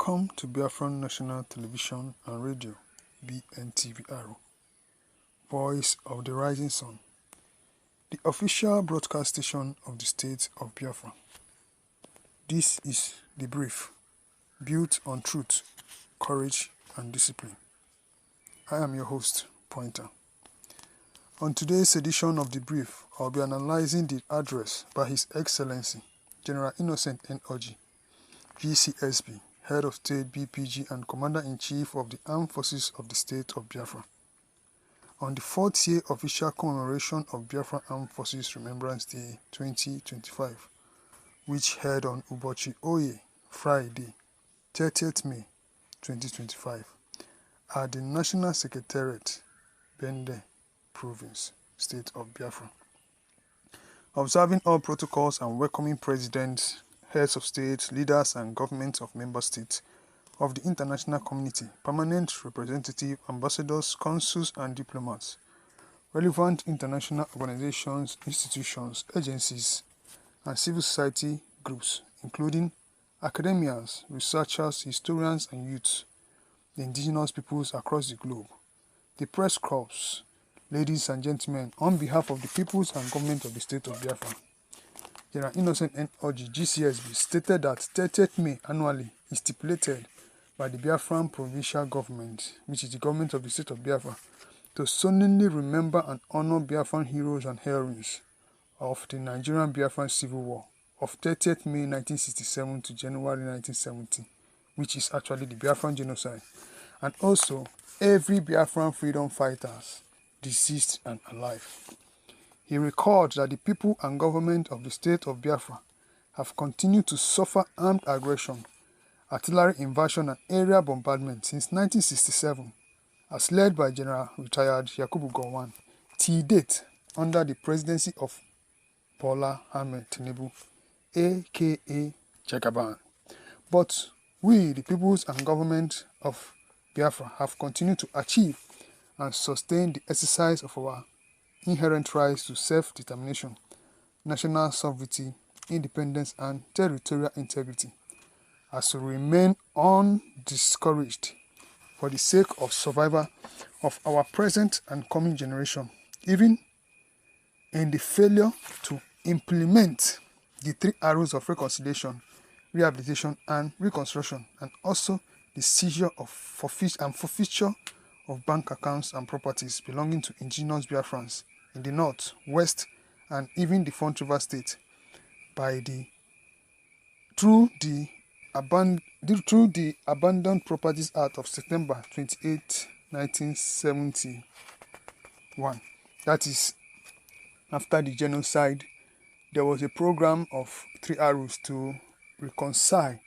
Welcome to Biafran National Television and Radio, Bntvr, Voice of the Rising Sun, the official broadcast station of the state of Biafra. This is The Brief, built on truth, courage, and discipline. I am your host, Pointer. On today's edition of The Brief, I'll be analyzing the address by His Excellency, General Innocent N. ORJI, GCSB, Head of State BPG and Commander-in-Chief of the Armed Forces of the State of Biafra, on the 4th year official commemoration of Biafra Armed Forces Remembrance Day 2025, which held on ORJI, Friday, 30th May 2025, at the National Secretariat, Bntvr Province, State of Biafra. Observing all protocols and welcoming presidents, heads of state, leaders and governments of member states of the international community, permanent representative, ambassadors, consuls and diplomats, relevant international organizations, institutions, agencies, and civil society groups, including academians, researchers, historians and youths, the indigenous peoples across the globe, the press corps, ladies and gentlemen, on behalf of the peoples and government of the state of Biafra, General Innocent N. ORJI, GCSB, stated that 30th May annually is stipulated by the Biafran provincial government, which is the government of the state of Biafra, to solemnly remember and honor Biafran heroes and heroines of the Nigerian Biafran Civil War of 30th May 1967 to January 1970, which is actually the Biafran genocide, and also every Biafran freedom fighters, deceased and alive. He recalled that the people and government of the state of Biafra have continued to suffer armed aggression, artillery invasion and aerial bombardment since 1967, as led by General Retired Yakubu Gowon, till date under the presidency of Bola Ahmed Tinubu, aka Jagaban. But we, the peoples and government of Biafra, have continued to achieve and sustain the exercise of our inherent rights to self-determination, national sovereignty, independence, and territorial integrity, as we remain undiscouraged for the sake of survival of our present and coming generation, even in the failure to implement the 3 arrows of reconciliation, rehabilitation, and reconstruction, and also the seizure of forfeiture of bank accounts and properties belonging to indigenous Biafrans in the north, west, and even the Front River State through the Abandoned Properties Act of September 28, 1971. That is, after the genocide, there was a program of 3 arrows to reconcile,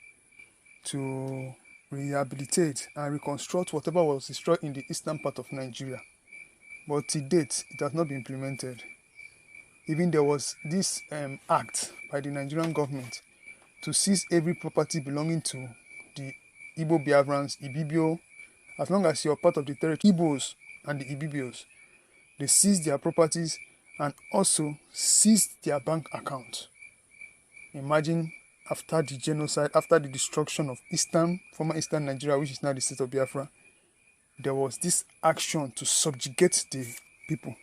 to rehabilitate and reconstruct whatever was destroyed in the eastern part of Nigeria. But to date, it has not been implemented. Even there was this act by the Nigerian government to seize every property belonging to the Igbo Biafrans, Ibibio, as long as you're part of the territory, Igbos and the Ibibios. They seized their properties and also seized their bank account. Imagine, after the genocide, after the destruction of former Eastern Nigeria, which is now the state of Biafra, there was this action to subjugate the people.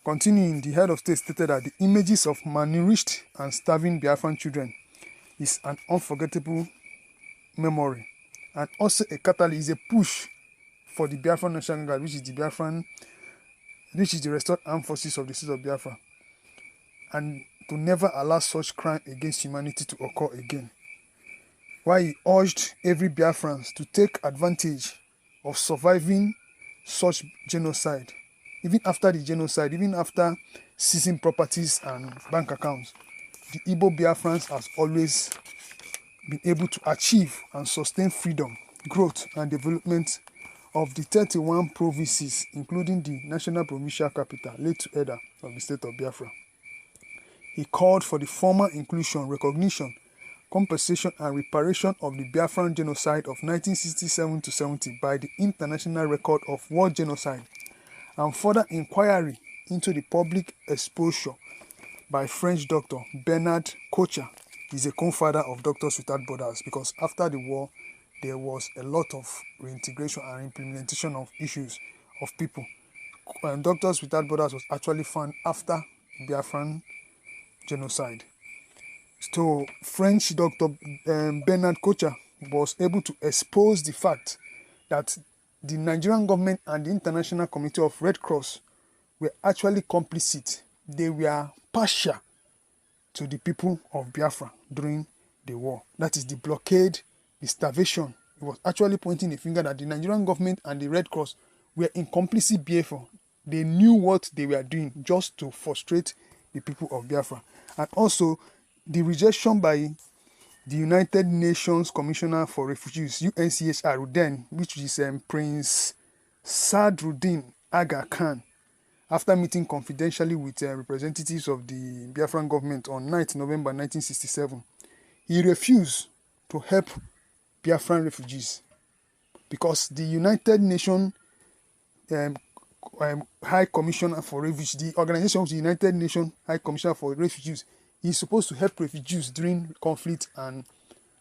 Continuing, the head of state stated that the images of malnourished and starving Biafran children is an unforgettable memory, and also a catalyst, a push for the Biafran National Guard, which is the restored armed forces of the state of Biafra, and to never allow such crime against humanity to occur again. While he urged every Biafran to take advantage of surviving such genocide, even after the genocide, even after seizing properties and bank accounts, the Igbo Biafrans has always been able to achieve and sustain freedom, growth, and development of the 31 provinces, including the national provincial capital, Letu Eda, of the state of Biafra. He called for the formal inclusion, recognition, compensation and reparation of the Biafran genocide of 1967-70 by the International Record of War Genocide, and further inquiry into the public exposure by French doctor Bernard Kocher He's a co-founder of Doctors Without Borders, because after the war, there was a lot of reintegration and implementation of issues of people. Doctors Without Borders was actually found after Biafran genocide. So French Dr. Bernard Kocher was able to expose the fact that the Nigerian government and the International Committee of Red Cross were actually complicit. They were partial to the people of Biafra during the war. That is the blockade, the starvation. It was actually pointing the finger that the Nigerian government and the Red Cross were in complicit behavior. They knew what they were doing just to frustrate the people of Biafra. And also, the rejection by the United Nations Commissioner for Refugees, UNCHR, then, which is Prince Sadruddin Aga Khan, after meeting confidentially with representatives of the Biafran government on 9th November 1967, he refused to help Biafran refugees because the United Nations High Commissioner for Refugees, the organization of the United Nations High Commissioner for Refugees, is supposed to help refugees during conflict and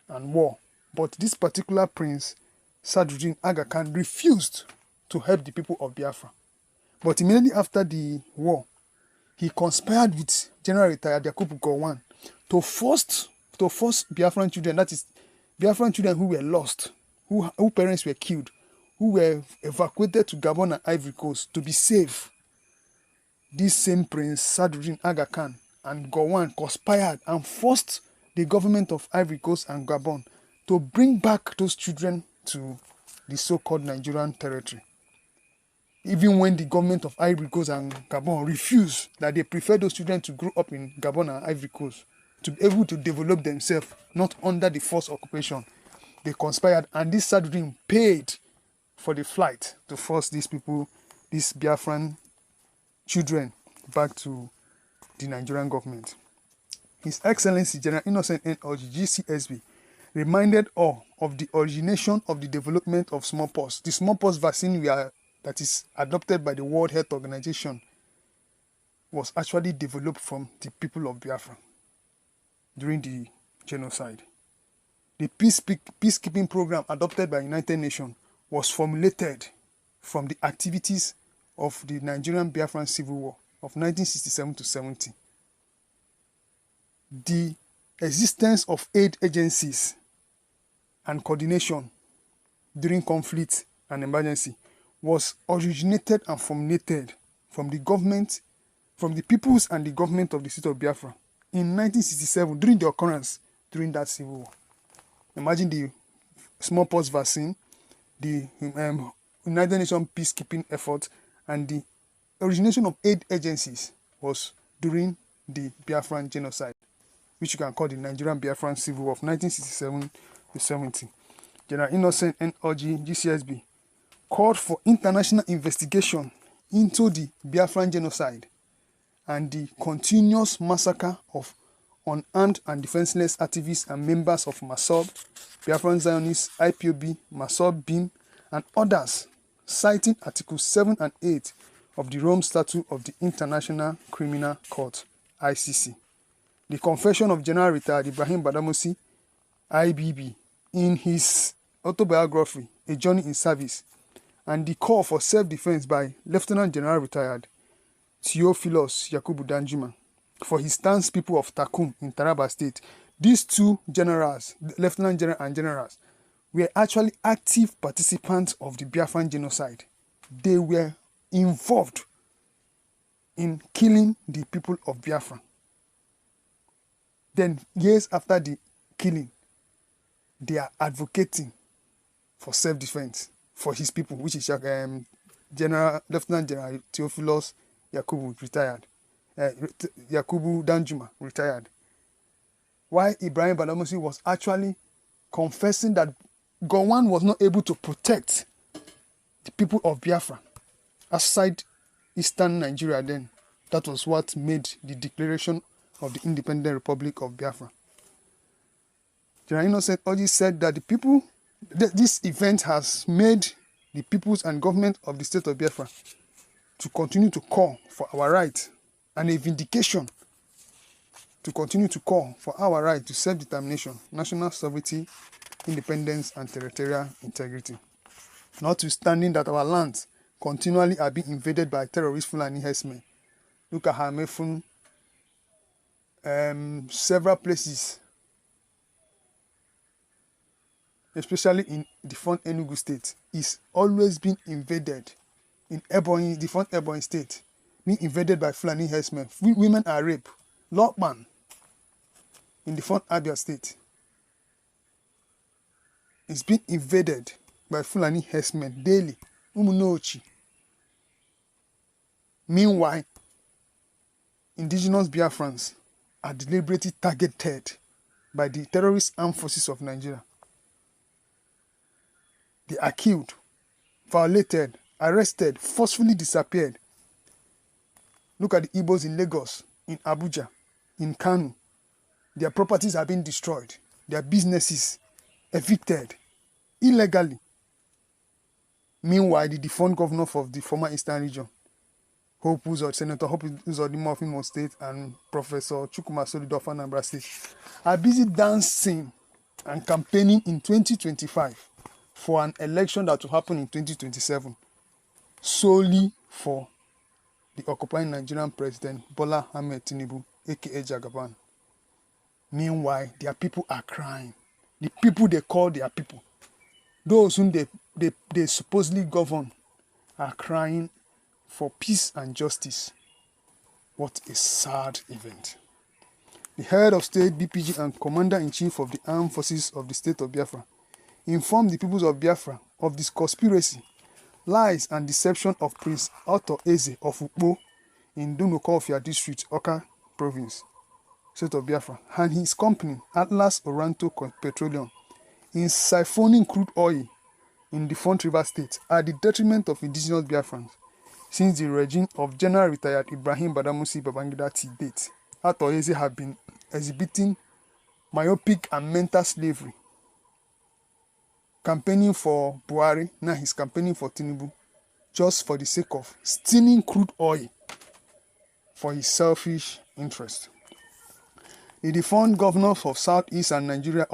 war. But this particular Prince Sadruddin Aga Khan refused to help the people of Biafra. But immediately after the war, he conspired with General Retired Yakubu Gowon to force Biafran children, that is, Biafran children who were lost, whose parents were killed, who were evacuated to Gabon and Ivory Coast, to be safe. This same Prince Sadruddin Aga Khan and Gowon conspired and forced the government of Ivory Coast and Gabon to bring back those children to the so-called Nigerian territory. Even when the government of Ivory Coast and Gabon refused, that they prefer those children to grow up in Gabon and Ivory Coast, to be able to develop themselves, not under the forced occupation. They conspired, and this Sadruddin paid for the flight to force these people, these Biafran children, back to the Nigerian government. His Excellency General Innocent N. ORJI, GCSB, reminded all of the origination of the development of smallpox. The smallpox vaccine that is adopted by the World Health Organization was actually developed from the people of Biafra during the genocide. The peacekeeping program adopted by the United Nations was formulated from the activities of the Nigerian Biafran Civil War of 1967 to 70. The existence of aid agencies and coordination during conflict and emergency was originated and formulated from the government, from the peoples and the government of the state of Biafra in 1967 during the occurrence during that civil war. Imagine the smallpox vaccine, the United Nations peacekeeping effort, and the origination of aid agencies was during the Biafran genocide, which you can call the Nigerian Biafran Civil War of 1967 to 70. General Innocent N. ORJI, GCSB, called for international investigation into the Biafran genocide and the continuous massacre of unarmed and defenseless activists and members of MASOB, Biafran Zionists, IPOB, MASOB, BIM, and others, citing Articles 7 and 8 of the Rome Statute of the International Criminal Court, ICC. The confession of General Retired Ibrahim Badamasi, IBB, in his autobiography, A Journey in Service, and the call for self-defense by Lieutenant General Retired Theophilus Yakubu Danjuma for his stance people of Takum in Taraba State. These two generals, Lieutenant General and generals, were actually active participants of the Biafran genocide. They were involved in killing the people of Biafra. Then, years after the killing, they are advocating for self-defense for his people, which is Lieutenant General Theophilus Yakubu retired, Yakubu Danjuma retired. While Ibrahim Badamasi was actually confessing that Gowon was not able to protect the people of Biafra outside eastern Nigeria then. That was what made the declaration of the Independent Republic of Biafra. General Innocent ORJI said that this event has made the peoples and government of the state of Biafra to continue to call for our rights and a vindication to continue to call for our right to self-determination, national sovereignty, independence, and territorial integrity. Notwithstanding that our lands continually are being invaded by terrorist Fulani herdsmen. Look at Hamefun, several places, especially in the front Enugu state, is always being invaded. In Ebonyi, the front Ebonyi state, being invaded by Fulani herdsmen. Women are raped. Lokman, in the front Abia state, is being invaded by Fulani herdsmen daily. Umunochi. Meanwhile, indigenous Biafrans are deliberately targeted by the terrorist armed forces of Nigeria. They are killed, violated, arrested, forcefully disappeared. Look at the Igbos in Lagos, in Abuja, in Kano. Their properties are being destroyed. Their businesses evicted illegally. Meanwhile, the defunct governor of the former Eastern region, Senator Hope Uzodinma of Imo State and Professor Chukwuma Soludo of Anambra State are busy dancing and campaigning in 2025 for an election that will happen in 2027 solely for the occupying Nigerian president Bola Ahmed Tinubu, aka Jagaban. Meanwhile, their people are crying. The people they call their people, those whom they supposedly govern, are crying for peace and justice. What a sad event. The head of state, BPG, and commander-in-chief of the armed forces of the state of Biafra informed the peoples of Biafra of this conspiracy, lies, and deception of Prince Otto Eze of Ukpo in Dunukofia district, Oka province, state of Biafra, and his company, Atlas Oranto Petroleum, in siphoning crude oil in the Font River State at the detriment of indigenous Biafrans since the regime of General Retired Ibrahim Badamasi Babangida to date. Otto Eze have been exhibiting myopic and mental slavery, campaigning for Buhari, now he's campaigning for Tinubu, just for the sake of stealing crude oil for his selfish interest. The defunct governors of Southeast and Nigeria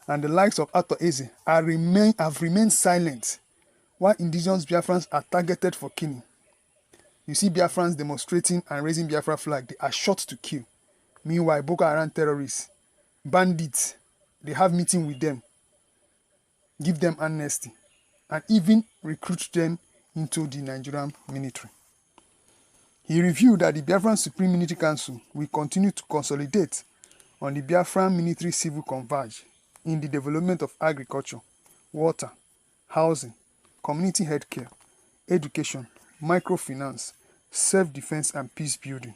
and the likes of Otto Eze have remained silent while indigenous Biafrans are targeted for killing. You see Biafrans demonstrating and raising Biafra flag, they are shot to kill. Meanwhile, Boko Haram terrorists, bandits, they have meeting with them, give them amnesty, and even recruit them into the Nigerian military. He revealed that the Biafran Supreme Military Council will continue to consolidate on the Biafran military civil converge in the development of agriculture, water, housing, community healthcare, education, microfinance, self-defense, and peace building,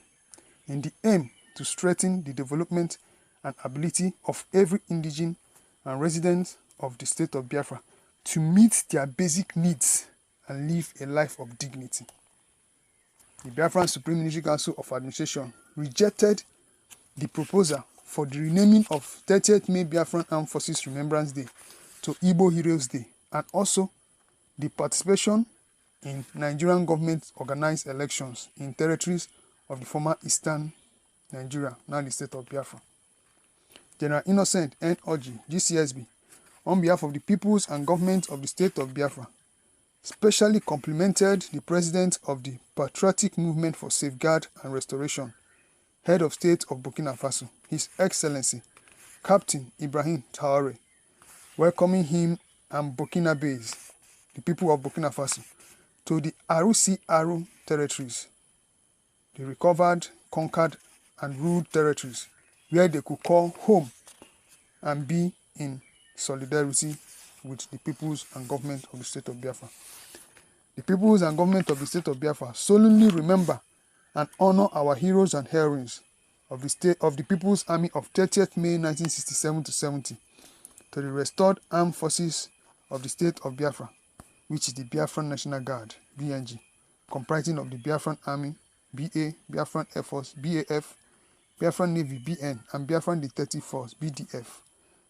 in the aim to strengthen the development and ability of every indigene and resident of the state of Biafra to meet their basic needs and live a life of dignity. The Biafran Supreme Military Council of Administration rejected the proposal for the renaming of 30th May Biafran Armed Forces Remembrance Day to Igbo Heroes Day, and also the participation in Nigerian government-organized elections in territories of the former Eastern Nigeria, now the state of Biafra. General Innocent N. ORJI, GCSB, on behalf of the peoples and government of the state of Biafra, specially complimented the President of the Patriotic Movement for Safeguard and Restoration, Head of State of Burkina Faso, His Excellency, Captain Ibrahim Traore, welcoming him and Burkinabes, the people of Burkina Faso, to the Arusi Aru territories, the recovered, conquered, and ruled territories, where they could call home and be in solidarity with the peoples and government of the state of Biafra. The peoples and government of the state of Biafra solemnly remember and honor our heroes and heroines of the People's Army of 30th May 1967-70 to the restored armed forces of the state of Biafra, which is the Biafran National Guard, BNG, comprising of the Biafran Army, BA, Biafran Air Force, BAF, Biafran Navy, BN, and Biafran Detective Force, BDF,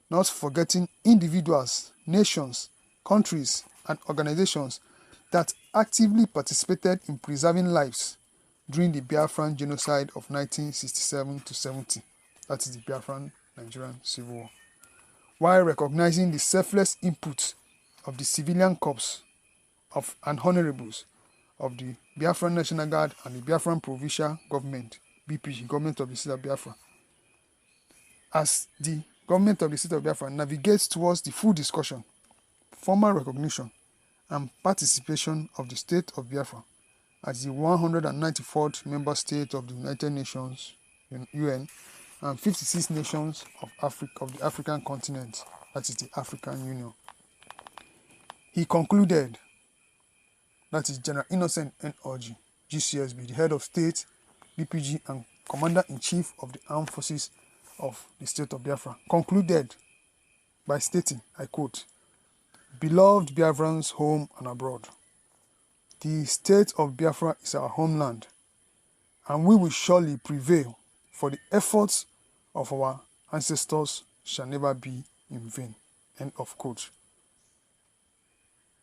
not forgetting individuals, nations, countries, and organizations that actively participated in preserving lives, during the Biafran genocide of 1967 to 70, that is the Biafran Nigerian Civil War, while recognizing the selfless input of the civilian corps and honorables of the Biafran National Guard and the Biafran Provincial Government, BPG, Government of the State of Biafra. As the Government of the State of Biafra navigates towards the full discussion, formal recognition, and participation of the State of Biafra as the 194th member state of the United Nations, UN, and 56 nations of the African continent, that is the African Union. He concluded, that is General Innocent N. ORJI, GCSB, the head of state, BPG, and Commander-in-Chief of the Armed Forces of the State of Biafra, concluded by stating, I quote, "Beloved Biafrans home and abroad, the State of Biafra is our homeland, and we will surely prevail, for the efforts of our ancestors shall never be in vain." End of quote.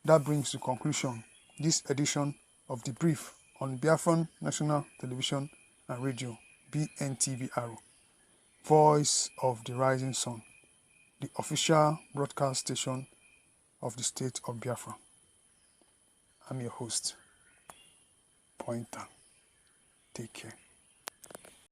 That brings to conclusion this edition of the brief on Biafran National Television and Radio, Bntvr, Voice of the Rising Sun, the official broadcast station of the State of Biafra. I'm your host, Pointer. Take care.